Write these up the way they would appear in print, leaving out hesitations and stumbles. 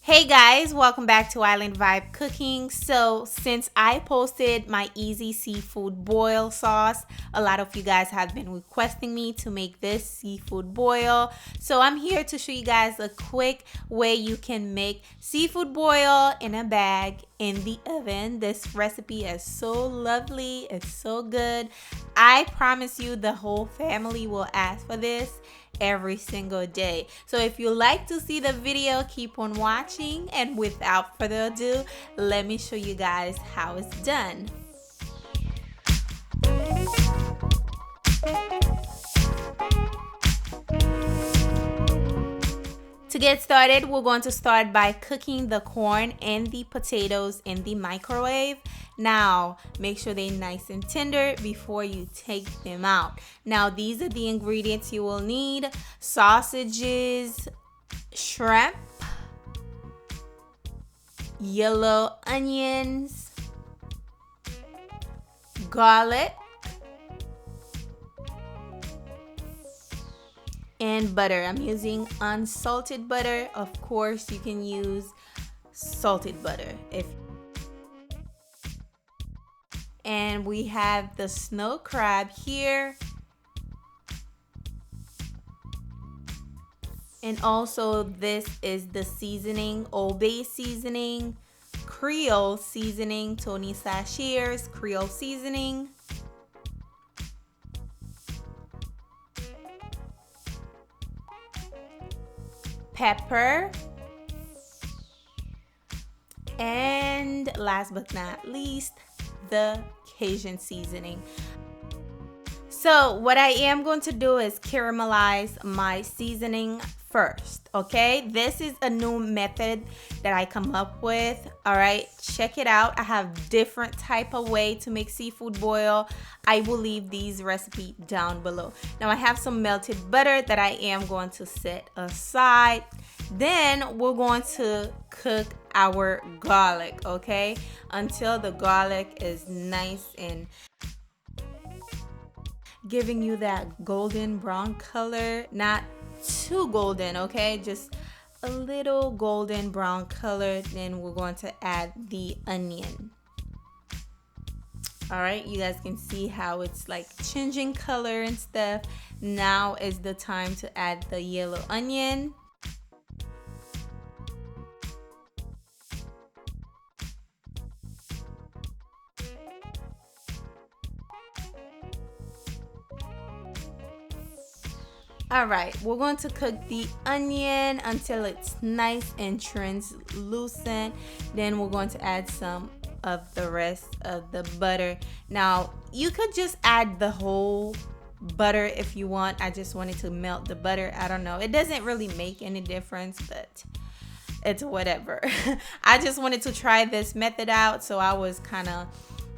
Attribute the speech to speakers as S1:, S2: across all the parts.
S1: Hey guys, welcome back to Island Vibe Cooking. So since I posted my easy seafood boil sauce, a lot of you guys have been requesting me to make this seafood boil. So I'm here to show you guys a quick way you can make seafood boil in a bag in the oven. This recipe is so lovely, it's so good. I promise you the whole family will ask for this every single day. So if you like to see the video, keep on watching, and without further ado, let me show you guys how it's done. To get started, we're going to start by cooking the corn and the potatoes in the microwave. Now, make sure they're nice and tender before you take them out. Now, these are the ingredients you will need: sausages, shrimp, yellow onions, garlic, and butter. I'm using unsalted butter. Of course, you can use salted butter and we have the snow crab here, and also this is the seasoning: Old Bay seasoning, Creole seasoning, Tony Sachier's Creole seasoning, pepper, and last but not least, the Cajun seasoning. So what I am going to do is caramelize my seasoning first, okay? This is a new method that I come up with. All right, check it out. I have different type of way to make seafood boil. I will leave these recipes down below. Now I have some melted butter that I am going to set aside. Then we're going to cook our garlic, okay, until the garlic is nice and giving you that golden brown color. Not too golden, okay, just a little golden brown color. Then we're going to add the onion. All right, you guys can see how it's like changing color and stuff. Now is the time to add the yellow onion. All right, we're going to cook the onion until it's nice and translucent. Then we're going to add some of the rest of the butter. Now, you could just add the whole butter if you want. I just wanted to melt the butter. I don't know. It doesn't really make any difference, but it's whatever. I just wanted to try this method out, so I was kind of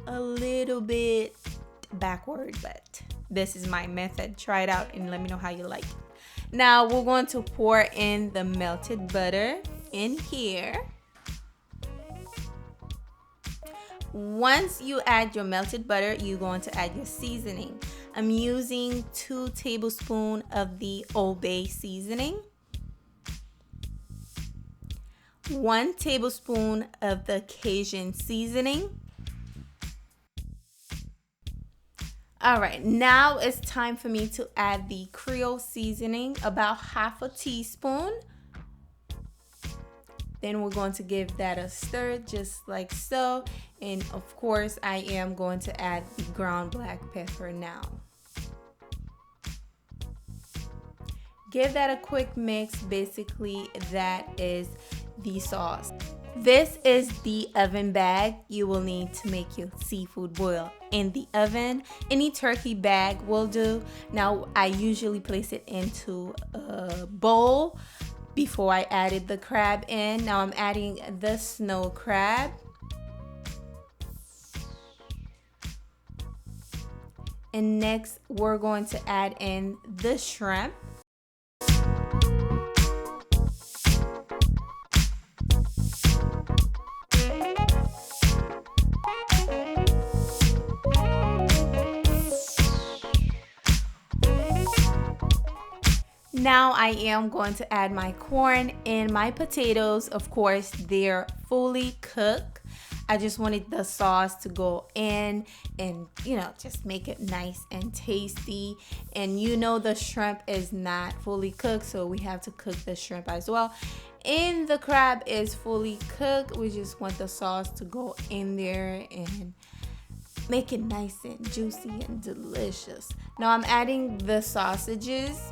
S1: a little bit backward, but this is my method. Try it out and let me know how you like it. Now we're going to pour in the melted butter in here. Once you add your melted butter, you're going to add your seasoning. I'm using 2 tablespoons of the Old Bay seasoning, 1 tablespoon of the Cajun seasoning. All right, now it's time for me to add the Creole seasoning, about half a teaspoon. Then we're going to give that a stir just like so. And of course, I am going to add the ground black pepper now. Give that a quick mix. Basically, that is the sauce. This is the oven bag you will need to make your seafood boil in the oven. Any turkey bag will do. Now, I usually place it into a bowl before I added the crab in. Now I'm adding the snow crab. And next, we're going to add in the shrimp. Now I am going to add my corn and my potatoes. Of course, they're fully cooked. I just wanted the sauce to go in and, just make it nice and tasty. And the shrimp is not fully cooked, so we have to cook the shrimp as well. And the crab is fully cooked. We just want the sauce to go in there and make it nice and juicy and delicious. Now I'm adding the sausages.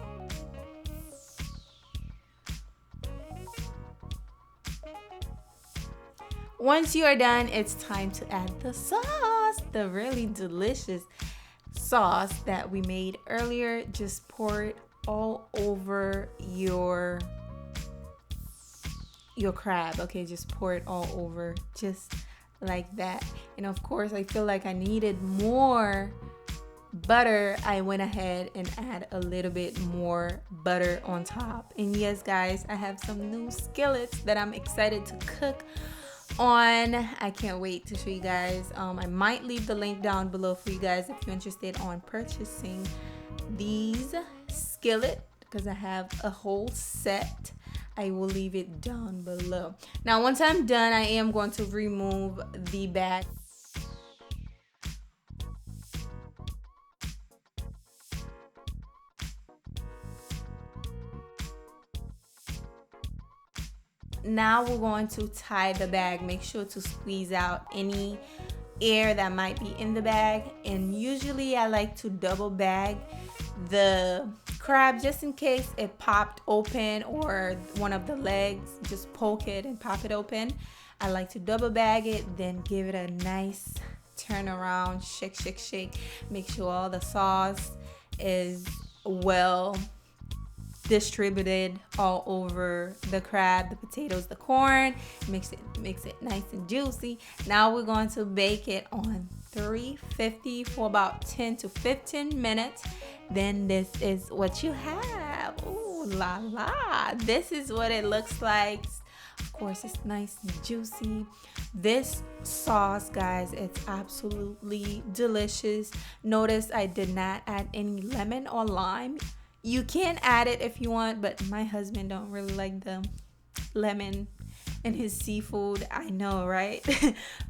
S1: Once you are done, it's time to add the sauce, the really delicious sauce that we made earlier. Just pour it all over your crab. Okay, just pour it all over, just like that. And of course, I feel like I needed more butter. I went ahead and add a little bit more butter on top. And yes, guys, I have some new skillets that I'm excited to cook on. I can't wait to show you guys. I might leave the link down below for you guys if you're interested on purchasing these skillet, because I have a whole set. I will leave it down below. Now once I'm done, I am going to remove the bag. Now we're going to tie the bag. Make sure to squeeze out any air that might be in the bag. And usually I like to double bag the crab just in case it popped open or one of the legs, just poke it and pop it open. I like to double bag it, then give it a nice turn around, shake, shake, shake. Make sure all the sauce is well distributed all over the crab, the potatoes, the corn. Mix it nice and juicy. Now we're going to bake it on 350 for about 10 to 15 minutes. Then this is what you have. Ooh la la. This is what it looks like. Of course, it's nice and juicy. This sauce, guys, it's absolutely delicious. Notice I did not add any lemon or lime. You can add it if you want, but my husband don't really like the lemon in his seafood. I know, right?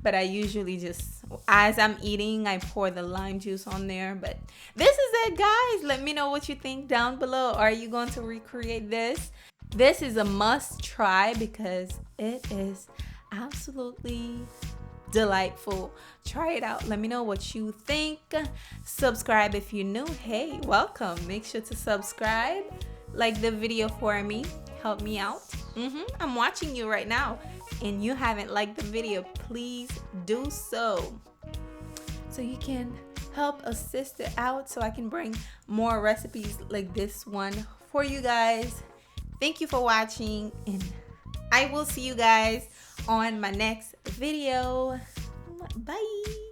S1: But I usually just, as I'm eating, I pour the lime juice on there. But this is it, guys. Let me know what you think down below. Are you going to recreate this? This is a must try because it is absolutely delightful. Try it out. Let me know what you think. Subscribe if you're new. Hey, welcome. Make sure to subscribe. Like the video for me. Help me out. I'm watching you right now and you haven't liked the video. Please do so you can help assist it out so I can bring more recipes like this one for you guys. Thank you for watching, and I will see you guys on my next video. Bye.